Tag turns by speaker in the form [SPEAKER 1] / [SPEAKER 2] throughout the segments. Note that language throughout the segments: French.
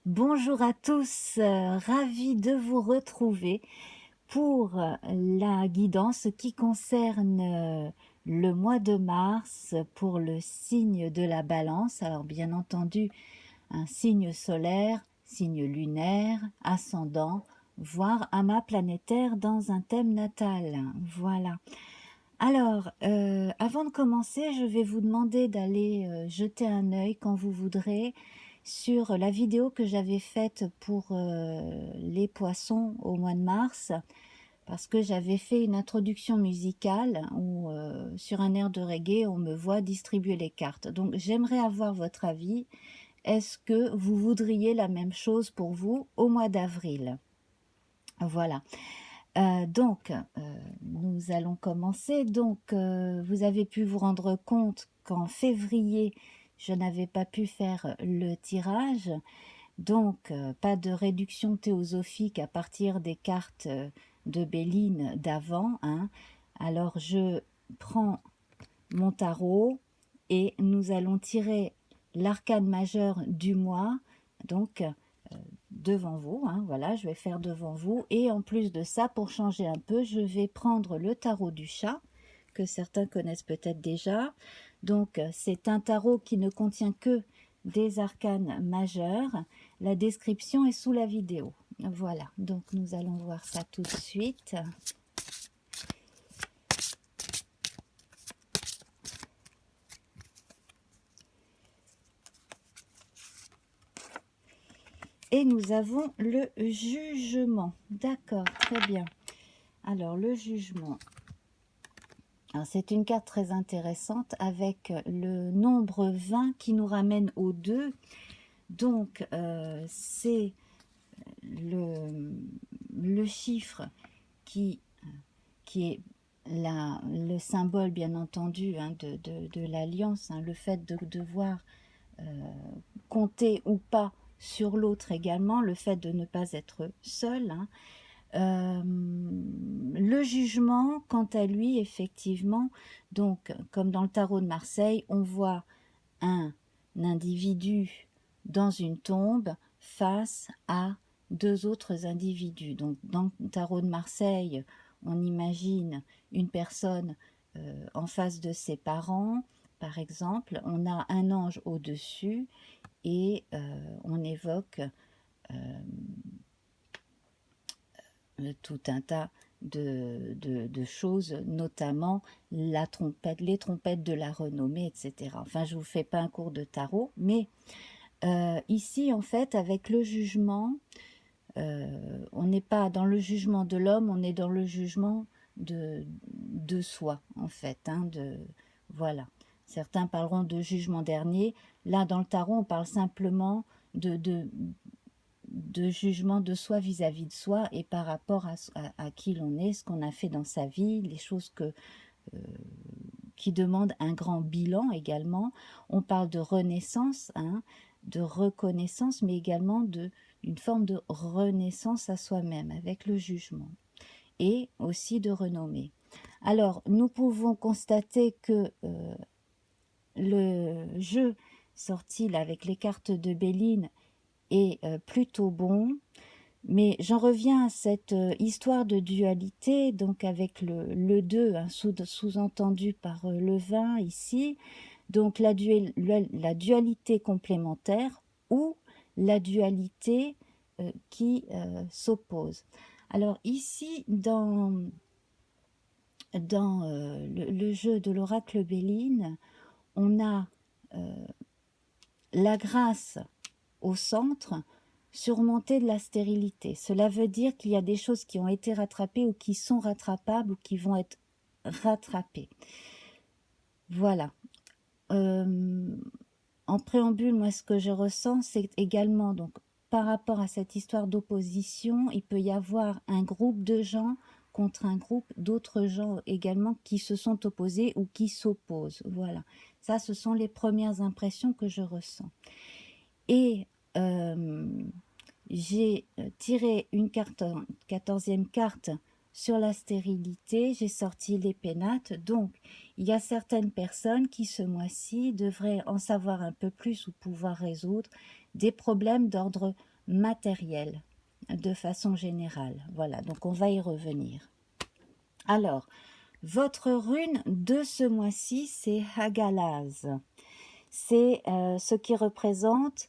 [SPEAKER 1] Bonjour à tous, ravie de vous retrouver pour la guidance qui concerne le mois de mars pour le signe de la Balance. Alors bien entendu, un signe solaire, signe lunaire, ascendant, voire amas planétaire dans un thème natal. Voilà. Alors, avant de commencer, je vais vous demander d'aller jeter un œil quand vous voudrez sur la vidéo que j'avais faite pour les poissons au mois de mars, parce que j'avais fait une introduction musicale où sur un air de reggae, on me voit distribuer les cartes. Donc j'aimerais avoir votre avis. Est-ce que vous voudriez la même chose pour vous au mois d'avril? Voilà. Nous allons commencer. Vous avez pu vous rendre compte qu'en février, je n'avais pas pu faire le tirage. Pas de réduction théosophique à partir des cartes de Béline d'avant, hein. Alors, je prends mon tarot et nous allons tirer l'arcane majeur du mois. Donc, devant vous, hein, voilà, je vais faire devant vous. Et en plus de ça, pour changer un peu, je vais prendre le tarot du chat, que certains connaissent peut-être déjà. Donc, c'est un tarot qui ne contient que des arcanes majeurs. La description est sous la vidéo. Voilà, donc nous allons voir ça tout de suite. Et nous avons le jugement. D'accord, très bien. Alors, le jugement. C'est une carte très intéressante avec le nombre 20 qui nous ramène au 2. Donc, c'est le chiffre qui est le symbole, bien entendu, hein, de l'alliance, hein, le fait de devoir compter ou pas sur l'autre également, le fait de ne pas être seul, hein. Le jugement, quant à lui, effectivement, donc comme dans le tarot de Marseille, on voit un individu dans une tombe face à deux autres individus. Donc dans le tarot de Marseille, on imagine une personne en face de ses parents, par exemple, on a un ange au-dessus et on évoque tout un tas de choses, notamment la trompette, les trompettes de la renommée, etc. Enfin, je ne vous fais pas un cours de tarot, mais ici, en fait, avec le jugement, on n'est pas dans le jugement de l'homme, on est dans le jugement de soi, en fait. Hein, voilà. Certains parleront de jugement dernier. Là, dans le tarot, on parle simplement de jugement de soi vis-à-vis de soi et par rapport à qui l'on est, ce qu'on a fait dans sa vie, les choses qui demandent un grand bilan également. On parle de renaissance, hein, de reconnaissance, mais également d'une forme de renaissance à soi-même avec le jugement et aussi de renommée. Alors, nous pouvons constater que le jeu sorti là, avec les cartes de Béline est plutôt bon. Mais j'en reviens à cette histoire de dualité, donc avec le 2, hein, sous-entendu par le 20 ici, donc la dualité complémentaire ou la dualité qui s'oppose. Alors ici, dans le jeu de l'oracle Béline, on a la grâce au centre, surmonter de la stérilité. Cela veut dire qu'il y a des choses qui ont été rattrapées ou qui sont rattrapables ou qui vont être rattrapées. Voilà. En préambule, moi, ce que je ressens, c'est également, donc, par rapport à cette histoire d'opposition, il peut y avoir un groupe de gens contre un groupe d'autres gens également qui se sont opposés ou qui s'opposent. Voilà. Ça, ce sont les premières impressions que je ressens. Et j'ai tiré une carte, 14e carte sur la stérilité, j'ai sorti les pénates. Donc, il y a certaines personnes qui, ce mois-ci, devraient en savoir un peu plus ou pouvoir résoudre des problèmes d'ordre matériel de façon générale. Voilà, donc on va y revenir. Alors, votre rune de ce mois-ci, c'est Hagalaz. C'est ce qui représente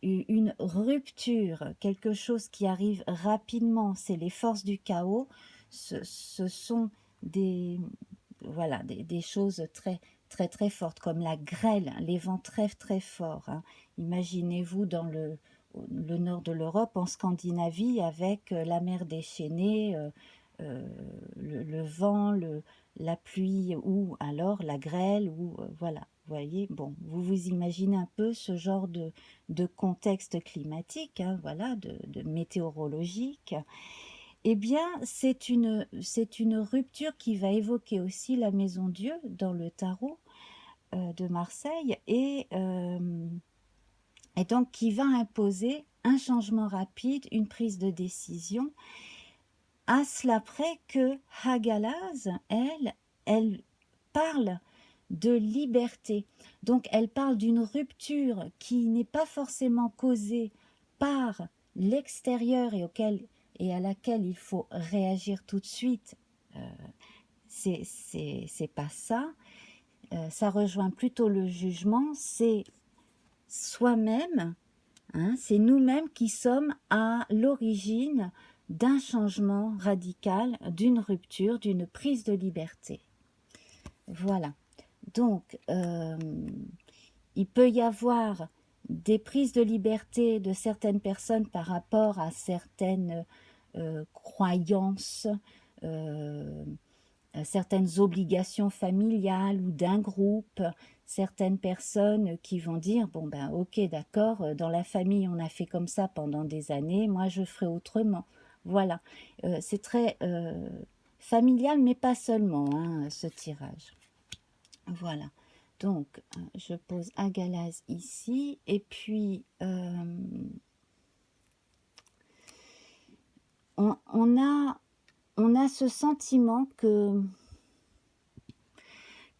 [SPEAKER 1] une rupture, quelque chose qui arrive rapidement. C'est les forces du chaos. Ce sont des, voilà, des choses très, très, très fortes, comme la grêle, les vents très, très forts. Hein. Imaginez-vous dans le nord de l'Europe, en Scandinavie, avec la mer déchaînée, le vent, la pluie, ou alors la grêle, ou voilà. Vous voyez, bon, vous imaginez un peu ce genre de contexte climatique, hein, voilà, de météorologique. Eh bien, c'est une rupture qui va évoquer aussi la Maison Dieu dans le tarot de Marseille et donc qui va imposer un changement rapide, une prise de décision, à cela près que Hagalaz, elle parle de liberté. Donc elle parle d'une rupture qui n'est pas forcément causée par l'extérieur et à laquelle il faut réagir tout de suite. C'est pas ça. Ça rejoint plutôt le jugement. C'est soi-même, hein, c'est nous-mêmes qui sommes à l'origine d'un changement radical, d'une rupture, d'une prise de liberté. Voilà. Donc, il peut y avoir des prises de liberté de certaines personnes par rapport à certaines croyances, certaines obligations familiales ou d'un groupe, certaines personnes qui vont dire, bon ben ok d'accord, dans la famille on a fait comme ça pendant des années, moi je ferai autrement. Voilà, c'est très familial mais pas seulement hein, ce tirage. Voilà, donc je pose Hagalaz ici et puis on a ce sentiment que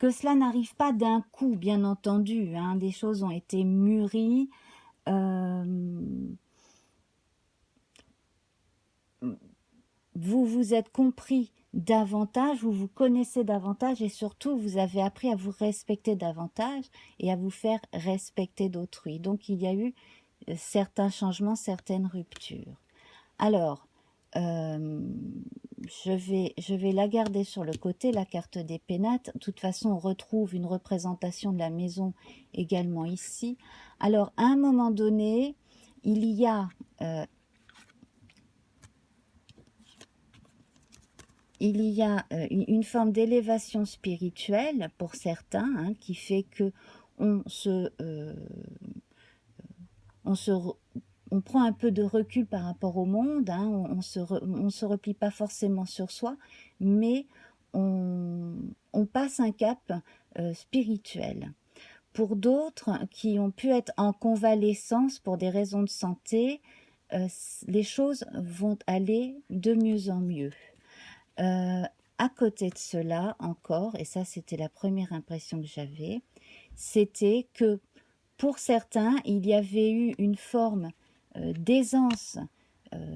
[SPEAKER 1] cela n'arrive pas d'un coup, bien entendu, hein, des choses ont été mûries, vous vous êtes compris davantage, vous vous connaissez davantage et surtout vous avez appris à vous respecter davantage et à vous faire respecter d'autrui. Donc il y a eu certains changements, certaines ruptures. Alors, je vais la garder sur le côté, la carte des pénates. De toute façon, on retrouve une représentation de la maison également ici. Alors, à un moment donné, il y a une forme d'élévation spirituelle pour certains, hein, qui fait que on prend un peu de recul par rapport au monde, hein, on se replie pas forcément sur soi, mais on passe un cap spirituel. Pour d'autres qui ont pu être en convalescence pour des raisons de santé, les choses vont aller de mieux en mieux. À côté de cela encore, et ça c'était la première impression que j'avais, c'était que pour certains, il y avait eu une forme d'aisance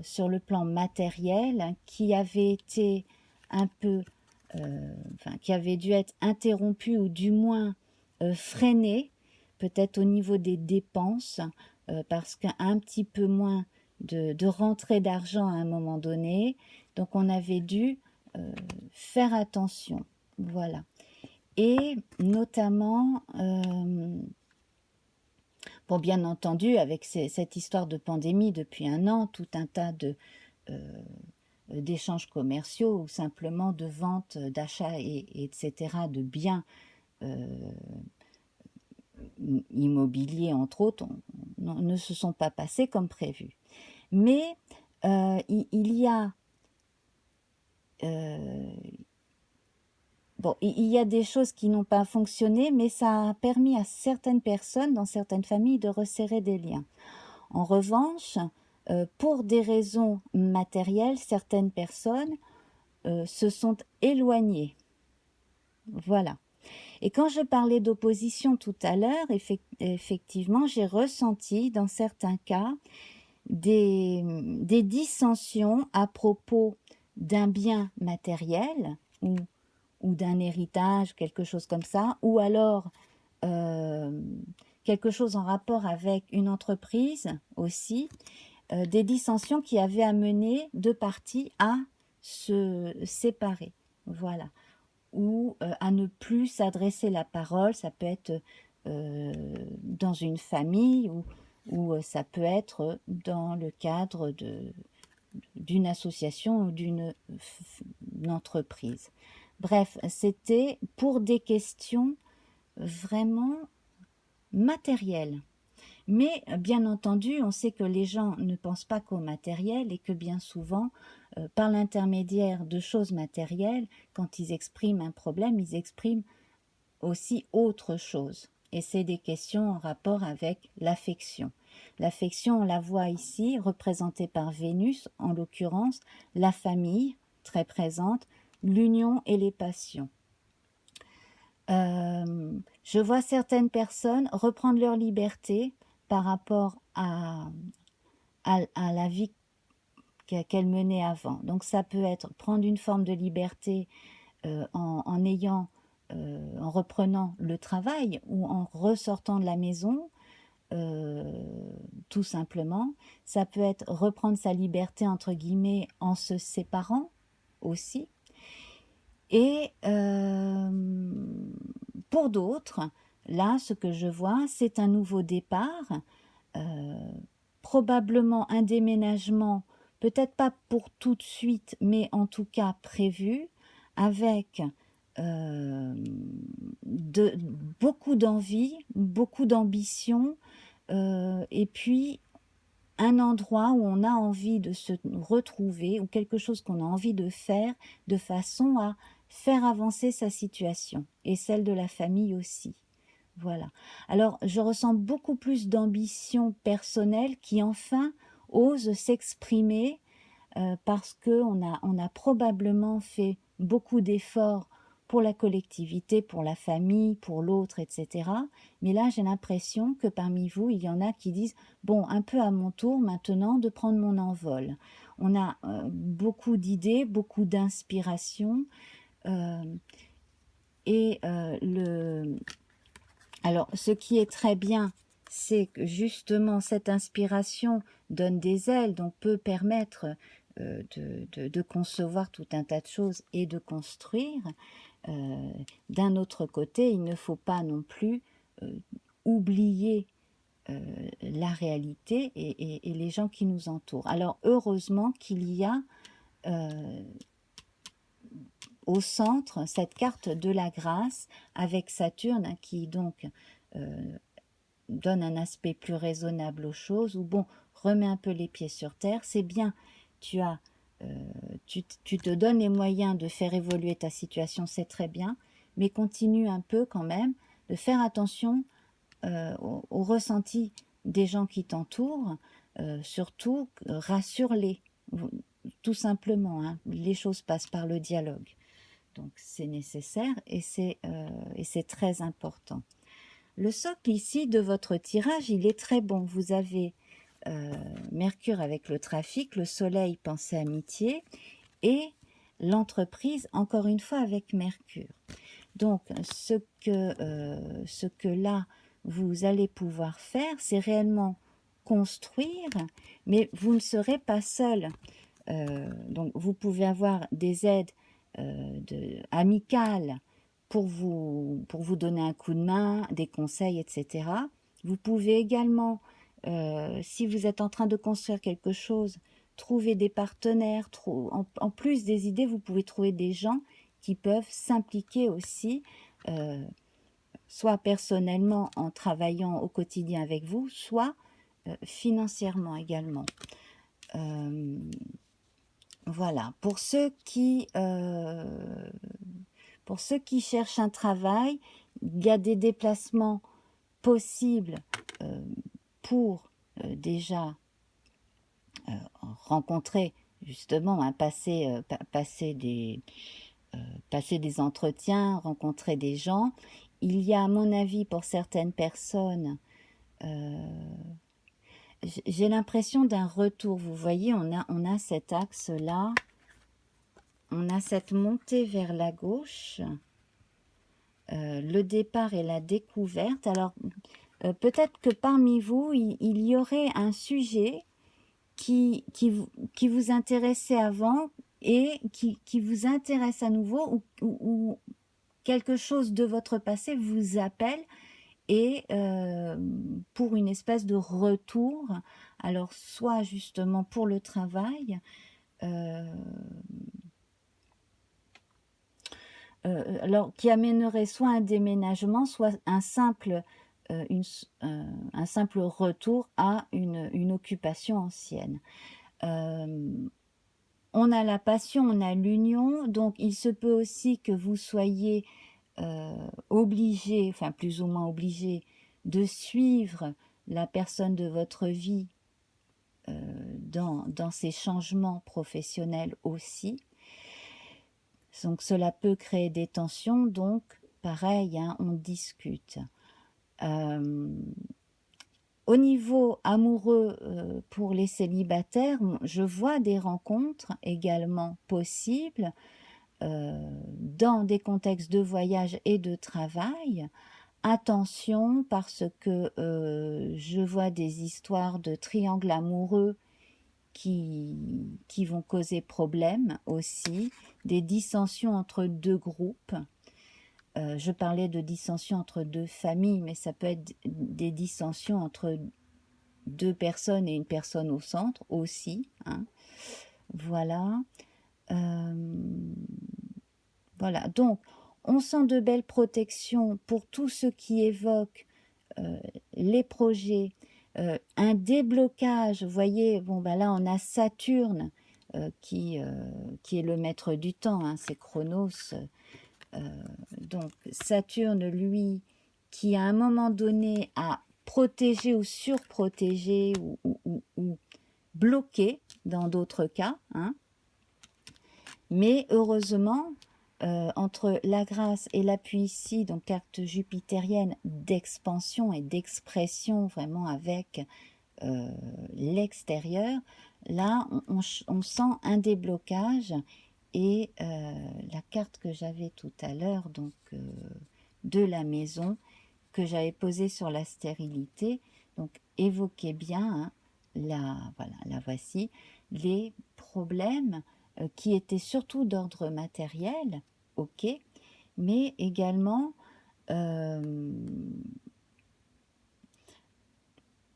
[SPEAKER 1] sur le plan matériel qui avait été un peu, qui avait dû être interrompue ou du moins freinée, peut-être au niveau des dépenses, parce qu'un petit peu moins de rentrée d'argent à un moment donné, donc on avait dû faire attention, voilà. Et notamment, bon, bien entendu, avec cette histoire de pandémie depuis un an, tout un tas d'échanges commerciaux ou simplement de vente, d'achat, etc., de biens immobiliers, entre autres, ne se sont pas passés comme prévu. Mais il y a bon, il y a des choses qui n'ont pas fonctionné, mais ça a permis à certaines personnes, dans certaines familles, de resserrer des liens. En revanche, pour des raisons matérielles, certaines personnes se sont éloignées. Voilà. Et quand je parlais d'opposition tout à l'heure, effectivement, j'ai ressenti dans certains cas des dissensions à propos d'un bien matériel ou d'un héritage, quelque chose comme ça, ou alors euh, quelque chose en rapport avec une entreprise aussi, des dissensions qui avaient amené deux parties à se séparer. Voilà. Ou à ne plus s'adresser la parole, ça peut être dans une famille ou ça peut être dans le cadre d'une association ou d'une entreprise. Bref, c'était pour des questions vraiment matérielles. Mais bien entendu, on sait que les gens ne pensent pas qu'au matériel et que bien souvent, par l'intermédiaire de choses matérielles, quand ils expriment un problème, ils expriment aussi autre chose. Et c'est des questions en rapport avec l'affection. L'affection, on la voit ici, représentée par Vénus, en l'occurrence, la famille, très présente, l'union et les passions. Je vois certaines personnes reprendre leur liberté par rapport à la vie qu'elles menaient avant. Donc ça peut être prendre une forme de liberté en ayant, en reprenant le travail ou en ressortant de la maison, tout simplement. Ça peut être reprendre sa liberté entre guillemets en se séparant aussi. Et pour d'autres, là, ce que je vois, c'est un nouveau départ, euh, probablement un déménagement, peut-être pas pour tout de suite, mais en tout cas prévu, avec euh, de, beaucoup d'envie, beaucoup d'ambition, et puis un endroit où on a envie de se retrouver ou quelque chose qu'on a envie de faire de façon à faire avancer sa situation et celle de la famille aussi. Voilà. Alors, je ressens beaucoup plus d'ambition personnelle qui enfin ose s'exprimer parce on a probablement fait beaucoup d'efforts pour la collectivité, pour la famille, pour l'autre, etc. Mais là, j'ai l'impression que parmi vous, il y en a qui disent, bon, un peu à mon tour maintenant de prendre mon envol. On a beaucoup d'idées, beaucoup d'inspiration. Euh, et alors, ce qui est très bien, c'est que justement cette inspiration donne des ailes, donc peut permettre de concevoir tout un tas de choses et de construire. D'un autre côté, il ne faut pas non plus euh, oublier la réalité et les gens qui nous entourent. Alors heureusement qu'il y a euh, au centre cette carte de la grâce avec Saturne qui donc euh, donne un aspect plus raisonnable aux choses, ou bon, remet un peu les pieds sur terre, c'est bien, tu as, tu te donnes les moyens de faire évoluer ta situation, c'est très bien, mais continue un peu quand même de faire attention au ressenti des gens qui t'entourent, surtout rassure-les, tout simplement, hein. Les choses passent par le dialogue, donc c'est nécessaire et c'est très important. Le socle ici de votre tirage, il est très bon. Vous avez Mercure avec le trafic, le Soleil pensée amitié et l'entreprise, encore une fois, avec Mercure. Donc, ce que là, vous allez pouvoir faire, c'est réellement construire, mais vous ne serez pas seul. Donc, vous pouvez avoir des aides amicales pour vous donner un coup de main, des conseils, etc. Vous pouvez également, si vous êtes en train de construire quelque chose, trouver des partenaires. En plus des idées, vous pouvez trouver des gens qui peuvent s'impliquer aussi, euh, soit personnellement en travaillant au quotidien avec vous, soit financièrement également. Euh, voilà. Pour ceux qui cherchent un travail, il y a des déplacements possibles euh, pour déjà rencontrer justement, hein, passer des entretiens, rencontrer des gens. Il y a, à mon avis, pour certaines personnes, J'ai l'impression d'un retour. Vous voyez, on a cet axe-là. On a cette montée vers la gauche. Le départ et la découverte. Alors, peut-être que parmi vous, il y aurait un sujet qui vous intéressait avant et qui vous intéresse à nouveau, ou quelque chose de votre passé vous appelle, et pour une espèce de retour, alors soit justement pour le travail, alors qui amènerait soit un déménagement, soit un simple retour à une occupation ancienne. On a la passion, on a l'union, donc il se peut aussi que vous soyez obligé, enfin plus ou moins obligé, de suivre la personne de votre vie dans ces changements professionnels aussi. Donc cela peut créer des tensions, donc pareil, hein, on discute. Au niveau amoureux, pour les célibataires, je vois des rencontres également possibles dans des contextes de voyage et de travail. Attention, parce que je vois des histoires de triangles amoureux qui vont causer problème aussi, des dissensions entre deux groupes. Je parlais de dissensions entre deux familles, mais ça peut être des dissensions entre deux personnes et une personne au centre aussi, hein. Voilà. Voilà, donc on sent de belles protections pour tous ceux qui évoquent les projets, un déblocage. Vous voyez, bon, bah là on a Saturne qui est le maître du temps, hein, c'est Chronos. Donc Saturne, lui, qui à un moment donné a protégé ou surprotégé ou bloqué dans d'autres cas, hein. Mais heureusement, entre la grâce et l'appui ici, donc carte jupitérienne d'expansion et d'expression vraiment avec l'extérieur, là on sent un déblocage, et la carte que j'avais tout à l'heure, donc de la maison, que j'avais posée sur la stérilité, donc évoquez bien, hein, voilà, la voici, les problèmes qui étaient surtout d'ordre matériel, ok, mais également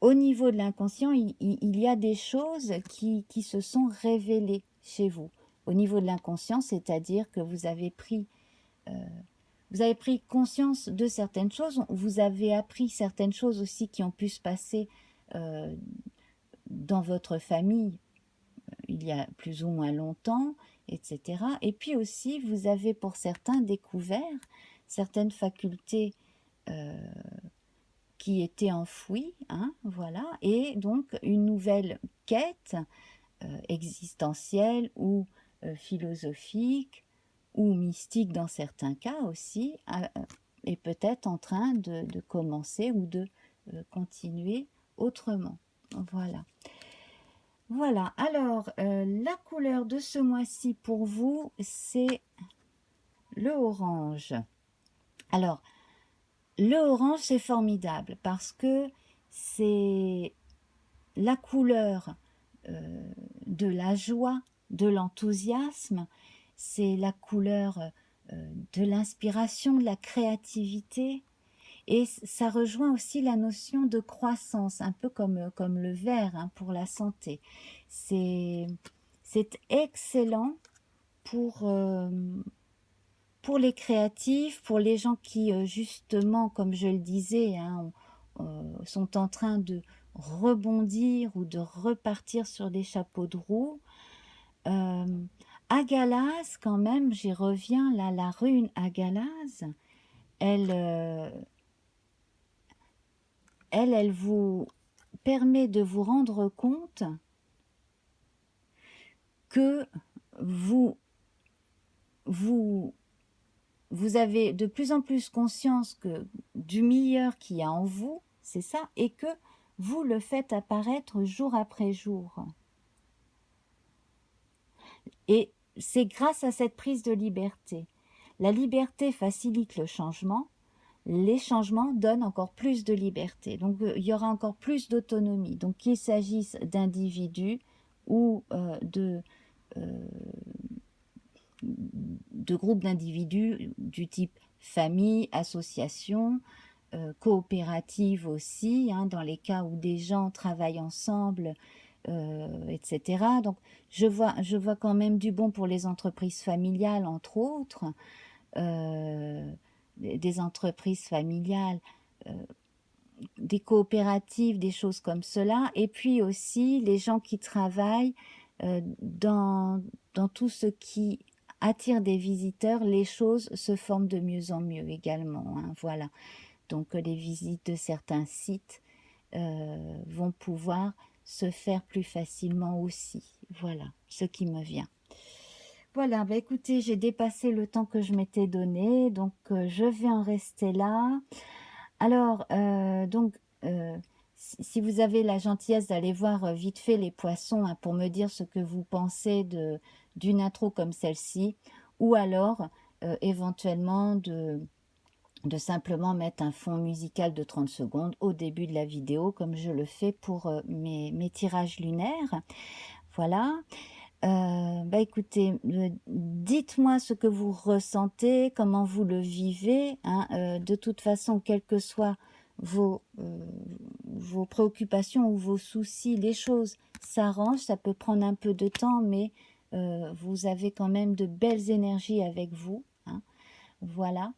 [SPEAKER 1] au niveau de l'inconscient, il y a des choses qui se sont révélées chez vous. Au niveau de l'inconscient, c'est-à-dire que vous avez pris conscience de certaines choses, vous avez appris certaines choses aussi qui ont pu se passer dans votre famille il y a plus ou moins longtemps, etc. Et puis aussi, vous avez pour certains découvert certaines facultés qui étaient enfouies, hein, voilà, et donc une nouvelle quête existentielle ou philosophique ou mystique dans certains cas aussi, est peut-être en train de commencer ou de continuer autrement. Voilà. Voilà, alors la couleur de ce mois-ci pour vous, c'est le orange. Alors, le orange, c'est formidable parce que c'est la couleur de la joie, de l'enthousiasme, c'est la couleur de l'inspiration, de la créativité, et ça rejoint aussi la notion de croissance, un peu comme le vert, hein, pour la santé. C'est excellent pour les créatifs, pour les gens qui, justement, comme je le disais, hein, sont en train de rebondir ou de repartir sur des chapeaux de roue. Agalaz, quand même, j'y reviens, là, la rune Agalaz, elle vous permet de vous rendre compte que vous avez de plus en plus conscience du meilleur qu'il y a en vous, c'est ça, et que vous le faites apparaître jour après jour. Et c'est grâce à cette prise de liberté. La liberté facilite le changement. Les changements donnent encore plus de liberté. Donc, il y aura encore plus d'autonomie. Donc, qu'il s'agisse d'individus ou de groupes d'individus du type famille, association, coopérative aussi, hein, dans les cas où des gens travaillent ensemble, etc. Donc, je vois quand même du bon pour les entreprises familiales, entre autres, des entreprises familiales, euh, des coopératives, des choses comme cela, et puis aussi les gens qui travaillent dans tout ce qui attire des visiteurs, les choses se forment de mieux en mieux également, hein, voilà. Donc les visites de certains sites vont pouvoir se faire plus facilement aussi. Voilà ce qui me vient. Voilà, bah écoutez, j'ai dépassé le temps que je m'étais donné, donc je vais en rester là. Alors, si vous avez la gentillesse d'aller voir vite fait les poissons, hein, pour me dire ce que vous pensez d'une intro comme celle-ci, ou alors éventuellement de simplement mettre un fond musical de 30 secondes au début de la vidéo, comme je le fais pour mes tirages lunaires. Voilà. Bah écoutez, dites-moi ce que vous ressentez, comment vous le vivez, hein, de toute façon, quelles que soient vos préoccupations ou vos soucis, les choses s'arrangent, ça peut prendre un peu de temps, mais vous avez quand même de belles énergies avec vous, hein, voilà.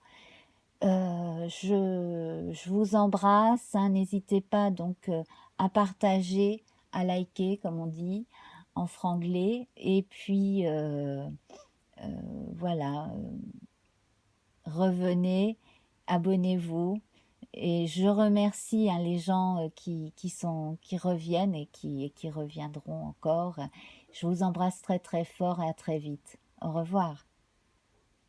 [SPEAKER 1] Je vous embrasse, hein, n'hésitez pas donc à partager, à liker, comme on dit en franglais, et puis voilà, revenez, abonnez-vous, et je remercie, hein, les gens qui reviennent et qui reviendront encore. Je vous embrasse très très fort et à très vite. Au revoir.